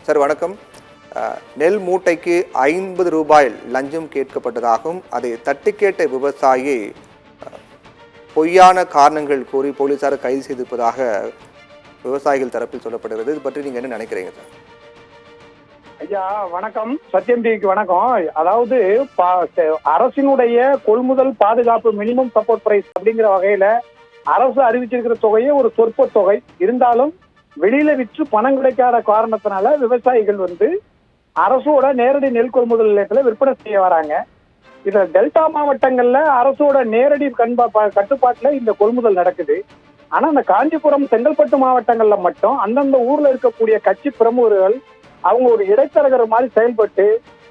Sir வணக்கம். நெல் மூட்டைக்கு 50 ரூபாய் லஞ்சம் கேட்கப்பட்டதாகவும் அதை தட்டி கேட்ட விவசாயி பொய்யான காரணங்கள் கூறி போலீசார் கைது செய்திருப்பதாக விவசாயிகள் தரப்பில் சொல்லப்படுகிறது. இது பற்றி நீங்க என்ன நினைக்கிறீங்க சார்? ஐயா வணக்கம், சத்யம் டிவிக்கு வணக்கம். அதாவது அரசினுடைய கொள்முதல் பாதுகாப்பு மினிமம் சப்போர்ட் பிரைஸ் அப்படிங்கிற வகையில அரசு அறிவிச்சிருக்கிற தொகையே ஒரு சொற்ப தொகை இருந்தாலும் வெளியில விற்று பணம் கிடைக்காத காரணத்தினால விவசாயிகள் அரசோட நேரடி நெல் கொள்முதல் நிலையத்துல விற்பனை செய்ய வராங்க. இதுல டெல்டா மாவட்டங்கள்ல அரசோட நேரடி கட்டுப்பாட்டுல இந்த கொள்முதல் நடக்குது. ஆனா அந்த காஞ்சிபுரம், செங்கல்பட்டு மாவட்டங்கள்ல மட்டும் அந்தந்த ஊர்ல இருக்கக்கூடிய கட்சி பிரமுகர்கள் அவங்க ஒரு இடைத்தரகர் மாதிரி செயல்பட்டு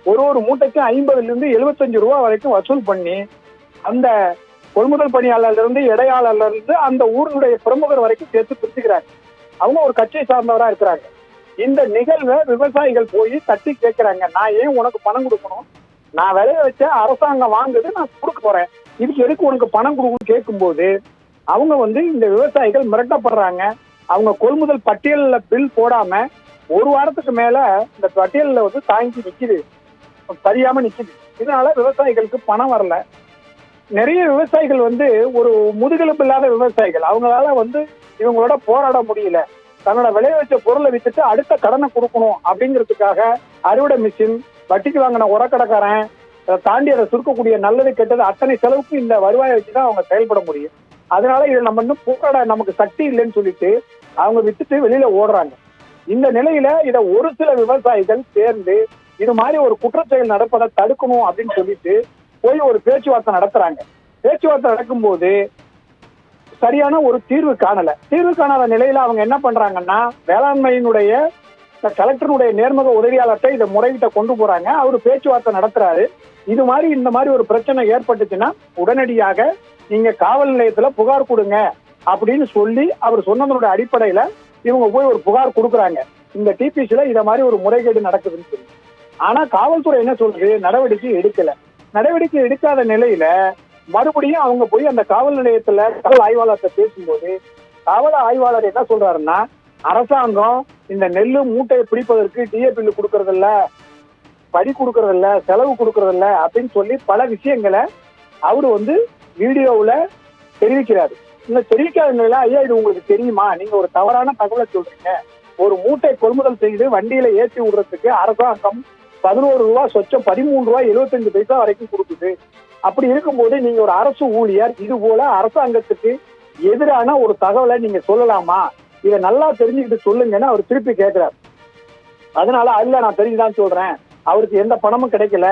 ஒரு மூட்டைக்கு 50 to 75 ரூபாய் வரைக்கும் வசூல் பண்ணி அந்த கொள்முதல் பணியாளர்ல இருந்து இடையாளர்ல இருந்து அந்த ஊருடைய பிரமுகர் வரைக்கும் சேர்த்து பிரிச்சுக்கிறாங்க. அவங்க ஒரு கட்சியை சார்ந்தவரா இருக்கிறாங்க. இந்த நிகழ்வை விவசாயிகள் போய் தட்டி கேட்கிறாங்க, நான் ஏன் உனக்கு பணம் கொடுக்கணும், நான் விளைய வச்ச அரசாங்கம் வாங்குது, நான் கொடுக்க போறேன், இதுக்கு எதுக்கு உனக்கு பணம் கொடுக்கணும்னு கேட்கும்போது அவங்க இந்த விவசாயிகள் மிரட்டப்படுறாங்க. அவங்க கொள்முதல் பட்டியல்ல பில் போடாம ஒரு வாரத்துக்கு மேல இந்த பட்டியல்ல தாங்கி நிக்குது, சரியாம நிக்குது. இதனால விவசாயிகளுக்கு பணம் வரல. நிறைய விவசாயிகள் ஒரு முதுகெலும்பு இல்லாத விவசாயிகள், அவங்களால இவங்களோட போராட முடியல. தன்னோட விளைய வச்ச பொருளை வித்துட்டு அடுத்த கடனை கொடுக்கணும் அப்படிங்கிறதுக்காக அறுவடை மிஷின், வட்டிக்கு வாங்கின உரக்கடைக்காரன், தாண்டி அதை சுருக்கக்கூடிய நல்லது கெட்டது அத்தனை செலவுக்கு இந்த வருவாயை வச்சுதான் அவங்க செயல்பட முடியும். அதனால இதை நம்ம போராட நமக்கு சக்தி இல்லைன்னு சொல்லிட்டு அவங்க வித்துட்டு வெளியில ஓடுறாங்க. இந்த நிலையில இதை ஒரு சில விவசாயிகள் சேர்ந்து இது மாதிரி ஒரு குற்றச்செயல் நடப்பதை தடுக்கணும் அப்படின்னு சொல்லிட்டு போய் ஒரு பேச்சுவார்த்தை நடத்துறாங்க. பேச்சுவார்த்தை நடக்கும்போது சரியான ஒரு தீர்வு காணாத நிலையில அவங்க என்ன பண்றாங்கன்னா, வேளாண்மையினுடைய கலெக்டருடைய நேர்முக உதவியாளர்கிட்ட இதை முறையிட்ட கொண்டு போறாங்க. அவரு பேச்சுவார்த்தை நடத்துறாரு. இந்த மாதிரி ஒரு பிரச்சனை ஏற்பட்டுச்சுன்னா உடனடியாக நீங்க காவல் நிலையத்துல புகார் கொடுங்க அப்படின்னு சொல்லி அவர் சொன்னதனுடைய அடிப்படையில இவங்க போய் ஒரு புகார் கொடுக்குறாங்க. இந்த டிபிசில இத மாதிரி ஒரு முறைகேடு நடக்குதுன்னு சொல்லி. ஆனா காவல்துறை என்ன சொல்றது, நடவடிக்கை எடுக்காத நிலையில மறுபடியும் அவங்க போய் அந்த காவல் நிலையத்துல காவல் ஆய்வாளர்கிட்ட பேசும்போது காவல் ஆய்வாளர் என்ன சொல்றாருன்னா, அரசாங்கம் இந்த நெல்லு மூட்டையை பிடிப்பதற்கு டிஏ கொடுக்கறதில்ல, படி கொடுக்கறதில்ல, செலவு கொடுக்கறதில்ல அப்படின்னு சொல்லி பல விஷயங்களை அவரு வீடியோவுல தெரிவிக்கிறாரு. இந்த தெரிவிக்காத நிலையில, ஐயா இது உங்களுக்கு தெரியுமா, நீங்க ஒரு தவறான தகவலை சொல்றீங்க, ஒரு மூட்டை கொள்முதல் செய்து வண்டியில ஏற்றி விடுறதுக்கு அரசாங்கம் 11 ரூபாய் சொச்சம் 13 ரூபாய் 75 பைசா வரைக்கும் கொடுக்குது. அப்படி இருக்கும்போது நீங்க ஒரு அரசு ஊழியர் இது போல அரசாங்கத்துக்கு எதிரான ஒரு தகவலை நீங்க சொல்லலாமா, இதை நல்லா தெரிஞ்சுக்கிட்டு சொல்லுங்கன்னு அவர் திருப்பி கேட்கிறார். அதனால அல்ல, நான் தெரிஞ்சுதான் சொல்றேன், அவருக்கு எந்த பணமும் கிடைக்கல,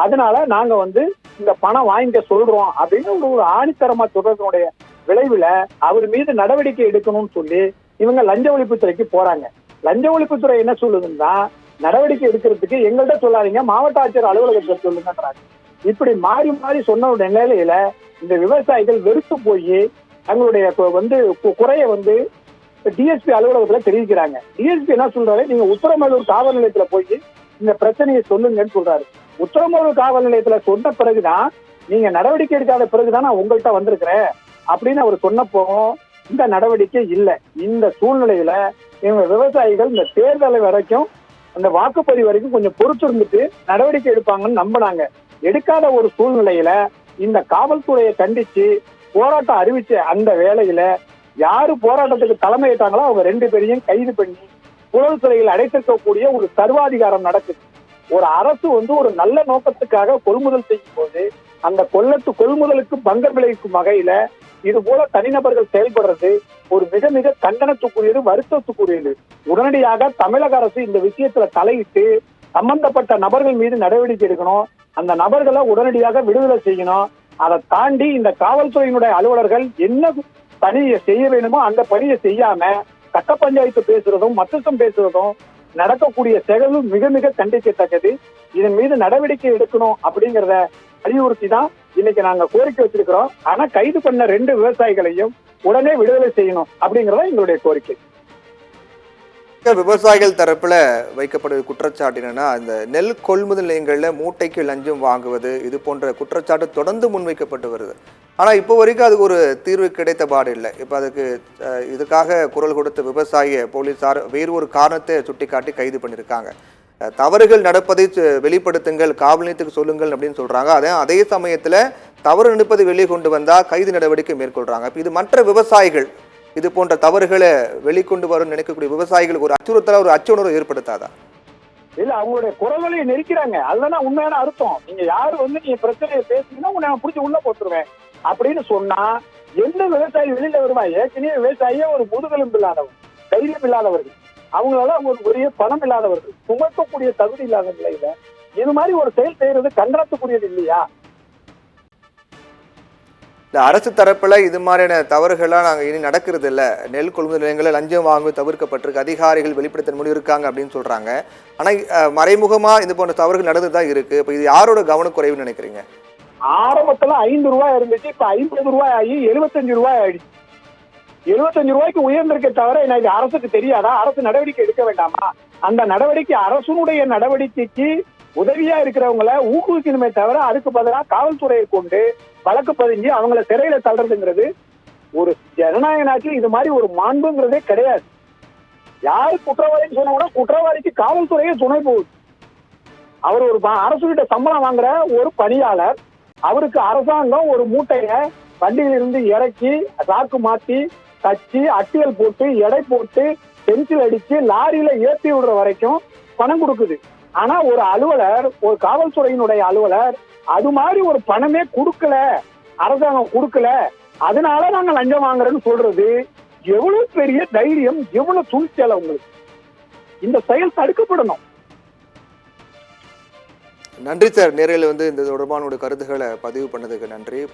அதனால நாங்க இந்த பணம் வாங்கிக்க சொல்றோம் அப்படின்னு ஒரு ஆணித்தரமா சொல்றதுடைய விளைவுல அவர் மீது நடவடிக்கை எடுக்கணும்னு சொல்லி இவங்க லஞ்ச ஒழிப்புத்துறைக்கு போறாங்க. லஞ்ச ஒழிப்புத்துறை என்ன சொல்லுதுன்னா, நடவடிக்கை எடுக்கிறதுக்கு எங்கள்கிட்ட சொல்லாதீங்க, மாவட்ட ஆட்சியர் அலுவலகத்தில் சொல்லுங்கன்றாங்க. இப்படி மாறி மாறி சொன்ன நிலையில இந்த விவசாயிகள் வெறுத்து போய் தங்களுடைய குறைய டிஎஸ்பி அலுவலகத்துல தெரிவிக்கிறாங்க. டிஎஸ்பி என்ன சொல்றாரு, நீங்க உத்தரமேலூர் காவல் நிலையத்துல போய் இந்த பிரச்சனையை சொல்லுங்கன்னு சொல்றாரு. உத்தரமேலூர் காவல் நிலையத்துல சொன்ன பிறகுதான், நீங்க நடவடிக்கை எடுக்காத பிறகுதான் நான் உங்கள்கிட்ட வந்திருக்கிறேன் அப்படின்னு அவர் சொன்னப்போ இந்த நடவடிக்கை இல்லை. இந்த சூழ்நிலையில இவங்க விவசாயிகள் இந்த தேர்தலை வரைக்கும், அந்த வாக்குப்பதிவு வரைக்கும் கொஞ்சம் பொறுத்திருந்துட்டு நடவடிக்கை எடுப்பாங்கன்னு நம்பினாங்க. எடுக்காத ஒரு சூழ்நிலையில இந்த காவல்துறையை கண்டிச்சு போராட்டம் அறிவிச்ச அந்த வேளையில யாரு போராட்டத்துக்கு தலைமையிட்டாங்களோ அவங்க 2 பேரையும் கைது பண்ணி புழல் சிறையில் அடைத்திருக்கக்கூடிய ஒரு சர்வாதிகாரம் நடக்குது. ஒரு அரசு ஒரு நல்ல நோக்கத்துக்காக கொள்முதல் செய்யும் போது அந்த கொள்முதலுக்கு பங்கம் விளைவிக்கும் வகையில இது போல தனிநபர்கள் செயல்படுறது ஒரு மிக மிக கண்டனத்துக்குரியது, வருத்தத்துக்குரியது. உடனடியாக தமிழக அரசு இந்த விஷயத்துல தலையிட்டு சம்பந்தப்பட்ட நபர்கள் மீது நடவடிக்கை எடுக்கணும். அந்த நபர்களை உடனடியாக விடுதலை செய்யணும். அதை தாண்டி இந்த காவல்துறையினுடைய அலுவலர்கள் என்ன பணியை செய்ய வேணுமோ அந்த பணியை செய்யாம கட்ட பஞ்சாயத்து பேசுறதும் மத்தம் பேசுறதும் நடக்கக்கூடிய செயலும் மிக மிக கண்டிக்கத்தக்கது. இதன் மீது நடவடிக்கை எடுக்கணும் அப்படிங்கிறத வலியுறுத்தி தான் இன்னைக்கு நாங்க கோரிக்கை வச்சிருக்கிறோம். ஆனா கைது பண்ண 2 விவசாயிகளையும் உடனே விடுதலை செய்யணும் அப்படிங்கறத எங்களுடைய கோரிக்கை. விவசாயிகள் தரப்புல வைக்கப்படுற குற்றச்சாட்டு என்னன்னா, அந்த நெல் கொள்முதல் நிலையங்கள்ல மூட்டைக்கு லஞ்சம் வாங்குவது இது போன்ற குற்றச்சாட்டு தொடர்ந்து முன்வைக்கப்பட்டு வருது. ஆனா இப்போ வரைக்கும் அதுக்கு ஒரு தீர்வு கிடைத்த பாடு இல்லை. இப்போ அதுக்கு இதுக்காக குரல் கொடுத்த விவசாயியை போலீசார் வேறு ஒரு காரணத்தை சுட்டிக்காட்டி கைது பண்ணியிருக்காங்க. தவறுகள் நடப்பதை வெளிப்படுத்துங்கள், காவல் நிலையத்துக்கு சொல்லுங்கள் அப்படின்னு சொல்றாங்க. அதே சமயத்துல தவறு நடப்பதை வெளியே கொண்டு வந்தா கைது நடவடிக்கை மேற்கொள்றாங்க. இப்போ இது மற்ற விவசாயிகள் இது போன்ற தவறுகளை வெளிக்கொண்டு வரும் நினைக்கக்கூடிய விவசாயிகளுக்கு ஒரு அச்சுறுத்தலா ஒரு அச்சுணர்வு ஏற்படுத்தாதா? இல்ல அவங்களுடைய குரல்களை நெரிக்கிறாங்க. அதுதான் உண்மையான அர்த்தம். நீங்க யாரு நீங்க பிரச்சனையை பேசுனீங்கன்னா உன்னை நான் பிடிச்சி உள்ள போட்டுருவேன் அப்படின்னு சொன்னா எந்த விவசாயி வெளியில வருவான்? ஏற்கனவே விவசாயியே ஒரு முதுகெலும்பு இல்லாதவன், தைரியம் இல்லாதவர்கள், அவங்களால ஒரு பெரிய பணம் இல்லாதவர்கள், சுமக்கக்கூடிய தகுதி இல்லாத நிலையில இது மாதிரி ஒரு செயல் செய்யறது கண்டனத்துக்குரியது இல்லையா? இந்த அரசு தரப்புல இது மாதிரியான தவறுகள்லாம் நாங்கள் இனி நடக்கிறது இல்லை, நெல் கொள்முதல் நிலையங்களில் லஞ்சம் வாங்குவது தவிர்க்கப்பட்டிருக்கு, அதிகாரிகள் வெளிப்படுத்த முடிவு இருக்காங்க அப்படின்னு சொல்றாங்க. ஆனால் மறைமுகமா இது போன்ற தவறுகள் நடந்து தான் இருக்கு. இப்போ இது யாரோட கவனக்குறைவுன்னு நினைக்கிறீங்க? ஆரம்பத்துல 5 ரூபாய் இருந்துச்சு, இப்ப 50 ரூபாய் ஆகி 75 ரூபாய் ஆயிடுச்சு. 75 ரூபாய்க்கு உயர்ந்திருக்க தவிர எனக்கு அரசுக்கு தெரியாதா? அரசு நடவடிக்கை எடுக்க வேண்டாமா? அந்த நடவடிக்கை அரசுடைய நடவடிக்கைக்கு உதவியா இருக்கிறவங்களை ஊக்குவிக்கணுமே தவிர அதுக்கு பதிலாக காவல்துறையை கொண்டு வழக்கு பதிஞ்சு அவங்கள சிறையில தள்ளுறதுங்கிறது ஒரு ஜனநாயக நாட்டில் இது மாதிரி ஒரு மாண்புங்கிறதே கிடையாது. யாரு குற்றவாளின்னு சொன்னா கூட குற்றவாளிக்கு காவல்துறையே துணை போகுது. அவர் ஒரு அரசு கிட்ட சம்பளம் வாங்குற ஒரு பணியாளர், அவருக்கு அரசாங்கம் ஒரு மூட்டைய வண்டியிலிருந்து இறக்கி சாக்கு மாத்தி தச்சு அட்டியல் போட்டு எடை போட்டு பென்சில் அடிச்சு லாரியில ஏற்றி விடுற வரைக்கும் பணம் கொடுக்குது. ஆனா ஒரு அலுவலர், ஒரு காவல்துறையினுடைய அலுவலர் அது மாதிரி ஒரு பணமே கொடுக்கல, அரசாங்கம் கொடுக்கல, அதனால நாங்க லஞ்சம் வாங்குறேன்னு சொல்றது எவ்வளவு பெரிய தைரியம், எவ்வளவு துணிச்சல் உங்களுக்கு! இந்த செயல் தடுக்கப்படணும். நன்றி சார். நேரில் இந்த தொடர்பான கருத்துக்களை பதிவு பண்ணதுக்கு நன்றி.